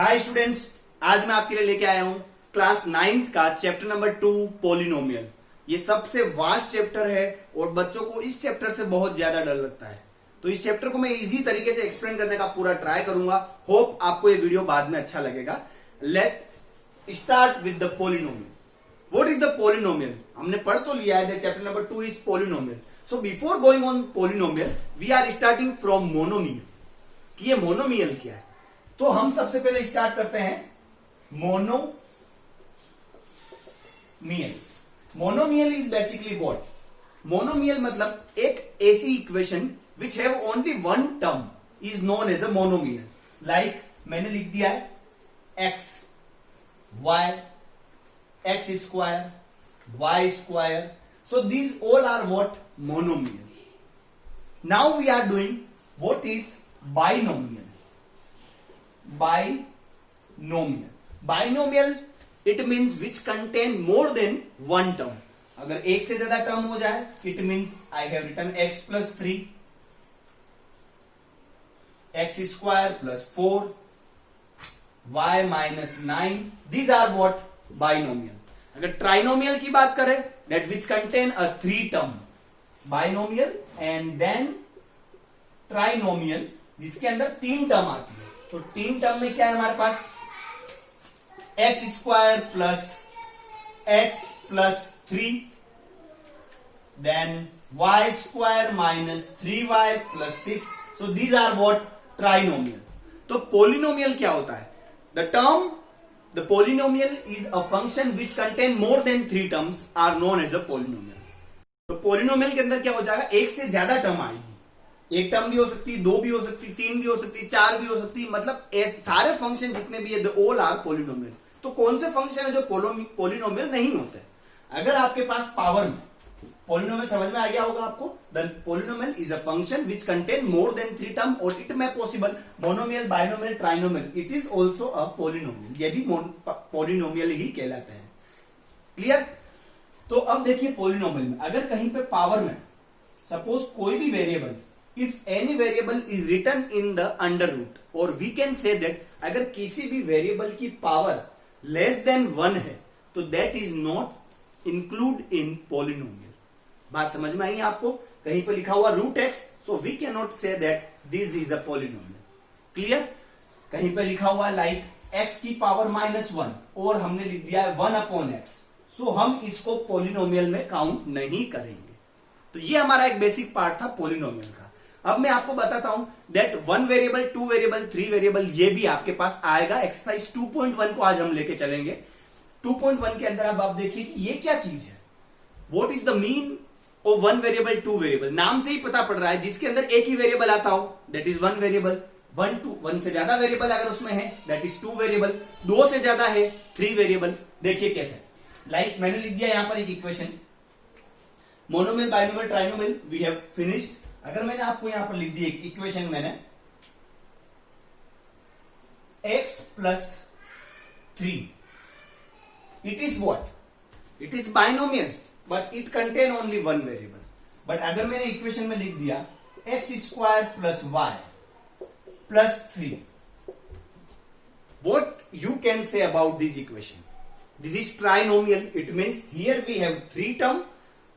Hi students, आज मैं आपके लिए लेके आया हूं क्लास 9th का चैप्टर नंबर 2 पॉलिनोमियल। ये सबसे वास्ट चैप्टर है और बच्चों को इस चैप्टर से बहुत ज्यादा डर लगता है। तो इस चैप्टर को मैं इजी तरीके से एक्सप्लेन करने का पूरा ट्राई करूंगा। होप आपको ये वीडियो बाद में अच्छा लगेगा। Let start with the polynomial. What is the polynomial? हमने पढ़ तो लिया है, chapter number 2 is polynomial. So before going on polynomial we are starting from monomial कि ये मोनोमियल क्या है। तो हम सबसे पहले स्टार्ट करते हैं monomial. Monomial is basically what? Monomial मतलब एक ऐसी equation which have only one term is known as a monomial. Like मैंने लिख दिया है x y, x square, y square. So these all are what? Monomial. Now we are doing what is binomial. Binomial, binomial it means which contain more than one term. अगर एक से ज्यादा term हो जाए it means I have written x plus 3, x square plus 4, y minus 9। These are what? Binomial. अगर trinomial की बात करें that which contain a 3 term, binomial and then trinomial जिसके अंदर 3 टर्म आती है। तो 3 टर्म में क्या है हमारे पास? X square plus x plus 3, then y square minus 3y plus 6। So these are what? Trinomial. तो पोलिनोमियल क्या होता है? The polynomial is a function which contain more than 3 terms are known as a polynomial. तो polynomial के अंदर क्या हो जाएगा? एक से ज्यादा टर्म आएगी। एक टर्म भी हो सकती, 2 भी हो सकती, 3 भी हो सकती, 4 भी हो सकती। मतलब सारे फंक्शन जितने भी है द ऑल आर पोलिनोमियल। तो कौन से फंक्शन है जो पोलिनोमियल नहीं होते? अगर आपके पास पावर में पोलिनोमियल समझ में आ गया होगा आपको। The polynomial is a function which contain more than 3 term और इट में possible monomial, binomial, trinomial. It is also a polynomial. ये भी पोलिनोमियल ही कहलाते हैं। क्लियर? तो अब देखिए पोलिनोमियल में अगर कहीं पे पावर में सपोज कोई भी variable, if any variable is written in the under root, और we can say that अगर किसी भी वेरिएबल की पावर लेस देन 1 है तो that is not include in polynomial। बात समझ में आई आपको? कहीं पर लिखा हुआ root x, so we cannot say that this is a polynomial। Clear? कहीं पर लिखा हुआ लाइक एक्स की पावर -1 और हमने लिख दिया है 1/x, सो हम इसको पोलिनोमियल में काउंट नहीं करेंगे। तो ये हमारा एक बेसिक पार्ट था पोलिनोमियल का। अब मैं आपको बताता हूं दैट 1 वेरिएबल, 2 वेरिएबल, 3 वेरिएबल ये भी आपके पास आएगा। एक्सरसाइज 2.1 को आज हम लेके चलेंगे। 2.1 के अंदर अब आप देखिए कि ये क्या चीज है। What is the mean of 1 variable, 2 variable? नाम से ही पता पड़ रहा है जिसके अंदर एक ही वेरिएबल आता हो दैट इज 1 वेरिएबल। 1 से ज्यादा वेरिएबल अगर उसमें है दैट इज 2 वेरिएबल। 2 से ज्यादा है 3 वेरिएबल। देखिए कैसे, लाइक मैंने लिख दिया यहां पर एक equation monomial, binomial, trinomial we have finished. अगर मैंने आपको यहां पर लिख दी एक इक्वेशन, मैंने x plus 3, it is what? It is binomial but it contain only 1 variable. But अगर मैंने इक्वेशन में लिख दिया x square plus y plus 3, what you can say about this equation? This is trinomial. It means here we have 3 term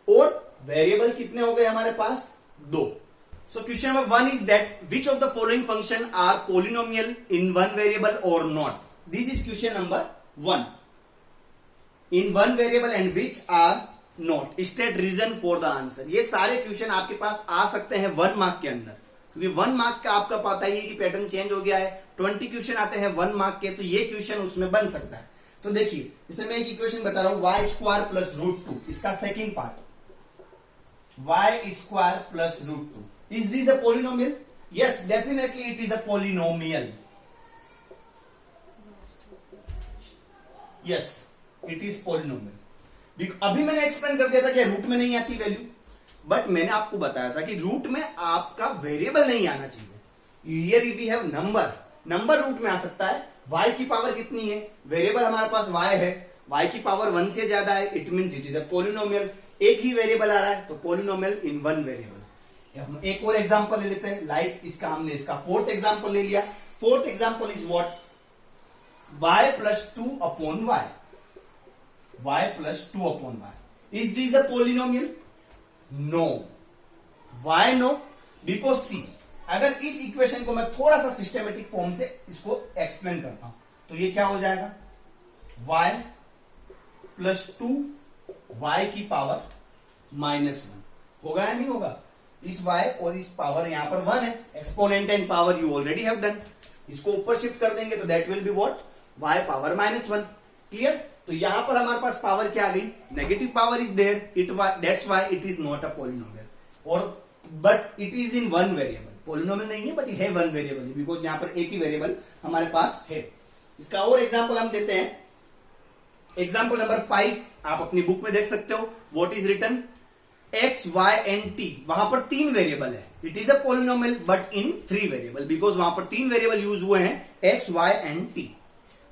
और variable कितने हो गए हमारे पास? 2। So question number 1 is that which of the following function are polynomial in 1 variable or not? This is question number 1. In 1 variable and which are not? State reason for the answer. ये सारे question आपके पास आ सकते हैं 1 mark के अंदर, क्योंकि 1 mark का आपका पता ही है कि पैटर्न चेंज हो गया है। 20 क्वेश्चन आते हैं 1 मार्क के, तो ये क्वेश्चन उसमें बन सकता है। तो देखिए इसमें मैं एक इक्वेशन बता रहा हूं वाई स्क्वायर प्लस √2, इसका second part y square plus √2। Is this a polynomial? Yes, definitely it is a polynomial. Yes, it is polynomial। अभी मैंने एक्सप्लेन कर दिया था कि रूट में नहीं आती वैल्यू, बट मैंने आपको बताया था कि रूट में आपका वेरिएबल नहीं आना चाहिए। Here we have number root में आ सकता है। y की पावर कितनी है? वेरिएबल हमारे पास y है, y की पावर 1 से ज्यादा है, it means it is a polynomial. एक ही वेरिएबल आ रहा है तो पोलिनोमियल इन 1 वेरिएबल। हम एक और एग्जांपल ले लेते हैं, लाइक इसका हमने इसका 4th एग्जांपल ले लिया। 4th example is what? y plus 2 upon y. y plus 2 upon y. Is this a polynomial? No. Why no? Because see, अगर इस इक्वेशन को मैं थोड़ा सा सिस्टेमेटिक फॉर्म से इसको एक्सप्लेन करता हूं तो ये क्या हो जाएगा, y प्लस 2 y की पावर -1 होगा या नहीं होगा? इस y और इस पावर यहां पर 1 है, exponent and power you already have done. इसको ऊपर शिफ्ट कर देंगे तो that will be what, y power -1. Clear? तो यहां पर हमारे पास पावर क्या आ गई, negative power is there, that's why it is not a polynomial. और but it is in one variable. Polynomial नहीं है बट ये है वन वेरिएबल, बिकॉज यहां पर एक ही वेरिएबल हमारे पास है. इसका और एग्जांपल हम देते हैं. एग्जांपल नंबर 5 आप अपनी बुक में देख सकते हो. What is written, x, y and t. वहां पर 3 वेरिएबल है. It is a polynomial but in 3 variable, because वहां पर 3 वेरिएबल यूज हुए हैं, x, y and t.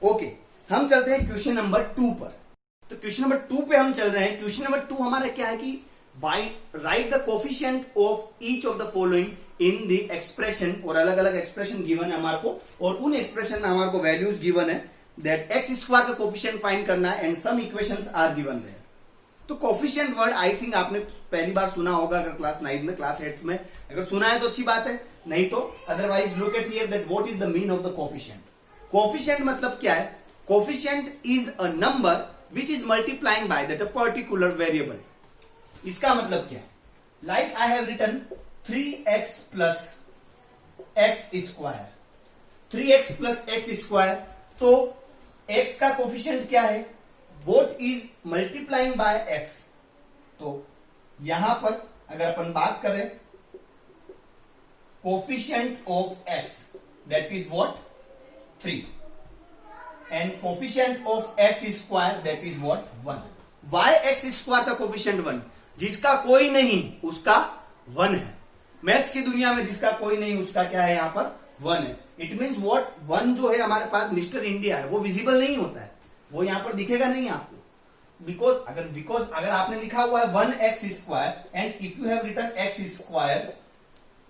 Okay, हम चलते हैं क्वेश्चन नंबर 2 पर. तो क्वेश्चन नंबर 2 पे हम चल रहे हैं. क्वेश्चन नंबर 2 हमारा क्या है कि right the coefficient of each of the following in the expression. और अलग अलग एक्सप्रेशन गिवन है हमारे को, और उन एक्सप्रेशन में हमारे को वैल्यूज गिवन है दैट एक्स स्क्वायर का कोफिशिएंट फाइंड करना है and some equations are given there. तो कोफिशिएंट वर्ड आई थिंक आपने पहली बार सुना होगा, अगर क्लास 9 में, क्लास 8 में अगर सुना है तो अच्छी बात है, नहीं तो otherwise look at here that what is the mean of the coefficient. Coefficient मतलब क्या है, coefficient is a number which is multiplying by that a particular variable. इसका मतलब क्या है, like I have written 3x plus x square. 3x plus x square, तो x का coefficient क्या है, what is multiplying by x. तो यहां पर अगर अपन बात करें coefficient of x that is what 3 and coefficient of x square that is what 1. y x square का कोफिशिएंट 1, जिसका कोई नहीं उसका 1 है. मैथ्स की दुनिया में जिसका कोई नहीं उसका क्या है, यहां पर 1 है. इट मीन्स व्हाट 1 जो है हमारे पास मिस्टर इंडिया है, वो विजिबल नहीं होता है, वो यहां पर दिखेगा नहीं आपको. बिकॉज अगर आपने लिखा हुआ है 1x square and if you have written x square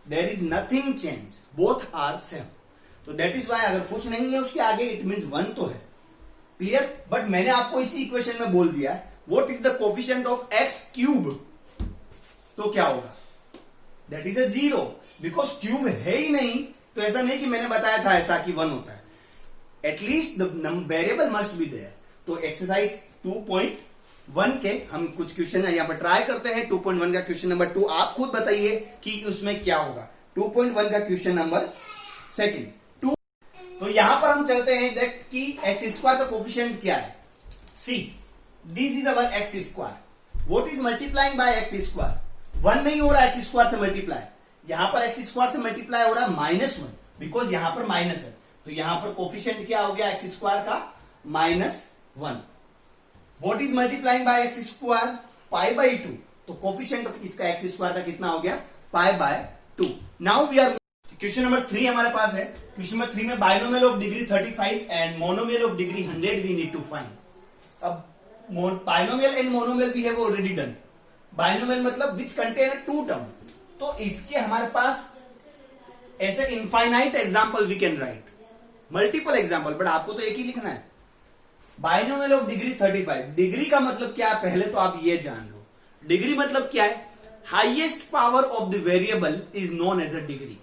there is nothing change, both are same. तो दैट इज वाई अगर कुछ नहीं है उसके आगे इट मीन्स 1 तो है. क्लियर? बट मैंने आपको इसी इक्वेशन में बोल दिया what is the coefficient of x cube, तो क्या होगा, that is a 0, because cube है ही नहीं. तो ऐसा नहीं कि मैंने बताया था ऐसा कि 1 होता है, at least the variable must be there. तो एक्सरसाइज 2.1 के हम कुछ क्वेश्चन यहां पर ट्राई करते हैं. 2.1 का क्वेश्चन नंबर 2 आप खुद बताइए कि उसमें क्या होगा. 2.1 का क्वेश्चन नंबर 2. तो यहां पर हम चलते हैं दैट कि एक्स स्क्वायर का कोफिशिएंट क्या है. See, this is our x square. What is multiplying by x square, 1 नहीं हो रहा एक्स स्क्वायर से मल्टीप्लाई. यहां पर एक्स स्क्वायर से मल्टीप्लाई हो रहा है -1, बिकॉज यहां पर माइनस है. तो यहां पर कोफिशिएंट क्या हो गया एक्स स्क्वायर का, -1. What is multiplying by x square, π/2. तो कोफिशिएंट ऑफ इसका एक्स स्क्वायर का कितना हो गया, π/2. Now we are question number 3 हमारे पास है. क्वेश्चन नंबर 3 में binomial of degree 35 and monomial of degree 100 we need to find. अब binomial and monomial we have already done. Binomial मतलब विच कंटेन 2 टर्म. तो इसके हमारे पास ऐसे infinite example we can write, multiple example, but आपको तो एक ही लिखना है. Binomial of degree 35. डिग्री का मतलब क्या है, पहले तो आप ये जान लो. डिग्री मतलब क्या है, highest power of the variable is known as a degree.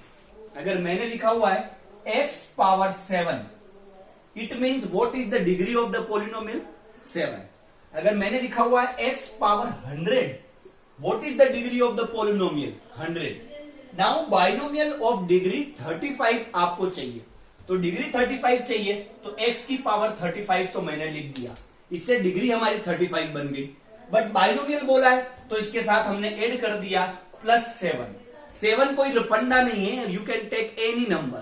अगर मैंने लिखा हुआ है x power 7, it means what is the degree of the polynomial, 7. अगर मैंने लिखा हुआ है x power 100, what is the degree of the polynomial, 100. Now binomial of degree 35 आपको चाहिए. तो डिग्री 35 चाहिए, तो x की पावर 35 तो मैंने लिख दिया, इससे डिग्री हमारी 35 बन गई. बट बाइनोमियल बोला है तो इसके साथ हमने ऐड कर दिया +7. 7 कोई फंडा नहीं है, you can take any number.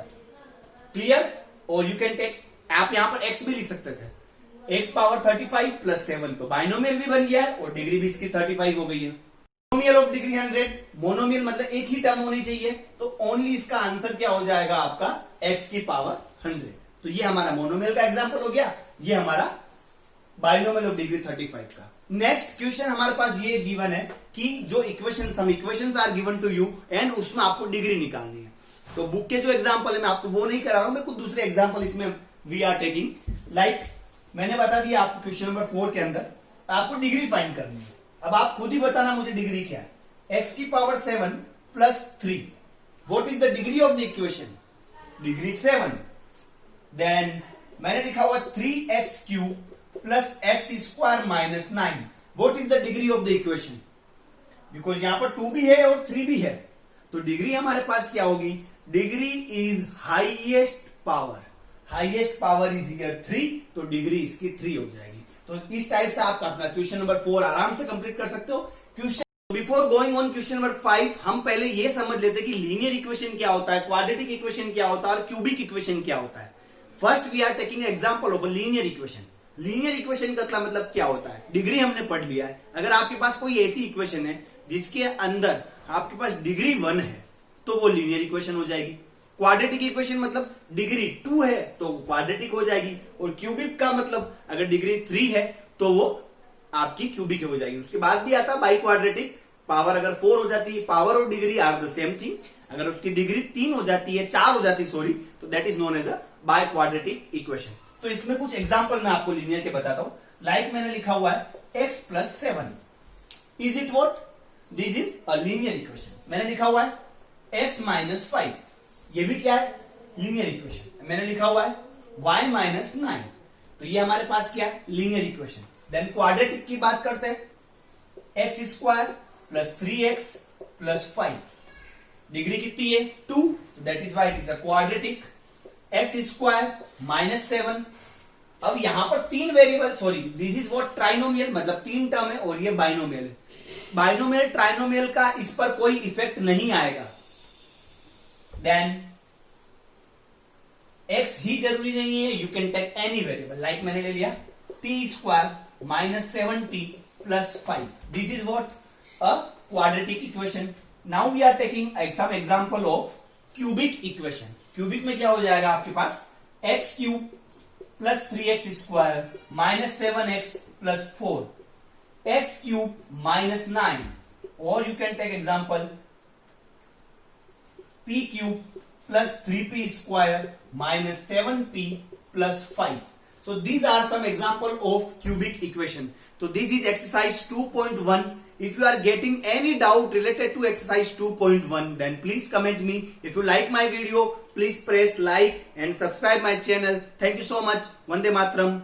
Clear? और यू कैन टेक, आप यहां पर x भी लिख सकते थे, x पावर 35 +7. तो बाइनोमियल भी बन गया है और डिग्री भी इसकी 35 हो गई है. मोनोमियल ऑफ डिग्री 100, मोनोमियल मतलब एक ही टर्म होनी चाहिए, तो ओनली इसका आंसर क्या हो जाएगा आपका x की पावर 100. तो ये हमारा मोनोमियल का एग्जांपल हो गया, ये हमारा बाइनोमियल ऑफ डिग्री 35 का. नेक्स्ट क्वेश्चन हमारे पास ये गिवन है कि जो equation, some equations are given to you and उसमें आपको डिग्री निकालनी है. तो बुक के जो एग्जांपल है मैं आपको वो नहीं करा रहा हूं, मैं कुछ दूसरे एग्जांपल इसमें वी आर टेकिंग लाइक मैंने बता दिया आपको क्वेश्चन नंबर 4 के अंदर आपको डिग्री फाइंड करनी है। अब आप खुद ही बताना मुझे डिग्री क्या है। x की power 7 plus 3, what is the degree of the equation? Degree 7। Then मैंने लिखा हुआ 3x cube plus x square minus 9, what is the degree of the equation? Because यहां पर 2 भी है और 3 भी है, तो डिग्री हमारे पास क्या होगी? Degree is highest power, highest power is here 3, तो डिग्री इसकी 3 हो जाएगी। तो इस टाइप से आप अपना क्वेश्चन नंबर 4 आराम से कंप्लीट कर सकते हो। Question before going on question number 5 हम पहले ये समझ लेते हैं कि लीनियर इक्वेशन क्या होता है, क्वाड्रेटिक इक्वेशन क्या होता है और क्यूबिक इक्वेशन क्या होता है। First we are taking example of a linear equation. Linear equation का मतलब क्या होता है? डिग्री हमने पढ़ लिया है। अगर आपके पास कोई ऐसी इक्वेशन है जिसके अंदर आपके पास डिग्री 1 है तो वो लीनियर इक्वेशन हो जाएगी। क्वाड्रेटिक इक्वेशन मतलब डिग्री 2 है तो क्वाड्रेटिक हो जाएगी, और क्यूबिक का मतलब अगर डिग्री 3 है तो वो आपकी क्यूबिक हो जाएगी। उसके बाद भी आता बाई क्वाड्रेटिक, पावर अगर 4 हो जाती है, पावर और degree are the same thing. अगर उसकी डिग्री 3 हो जाती है, 4 हो जाती है सॉरी, तो that is known as a bi quadratic equation. तो इसमें कुछ एग्जाम्पल मैं आपको लीनियर के बताता हूं। लाइक मैंने लिखा हुआ है x plus 7, is it what? This is a linear equation. मैंने लिखा हुआ है x माइनस 5, ये भी क्या है? Linear equation. मैंने लिखा हुआ है y माइनस 9, तो ये हमारे पास क्या है? Linear equation. देन क्वाड्रेटिक की बात करते हैं, x square plus 3x plus 5, degree कितनी है? 2, that is why it is a quadratic. X square minus 7, अब यहां पर 3 variable, sorry this is what trinomial, मतलब 3 टर्म है और ये बाइनोमियल है। बाइनोमियल ट्राइनोमियल का इस पर कोई इफेक्ट नहीं आएगा। देन x ही जरूरी नहीं है, you can take any variable. Like मैंने ले लिया t square minus 7t plus 5, this is what? A quadratic equation. Now we are taking some example of cubic equation. Cubic में क्या हो जाएगा आपके पास? X cube plus 3x square minus 7x plus 4, x cube minus 9, और you can take example p cube plus 3p square minus 7p plus 5. So these are some example of cubic equation. So this is exercise 2.1. If you are getting any doubt related to exercise 2.1, then please comment me. If you like my video, please press like and subscribe my channel. Thank you so much. Vande Mataram.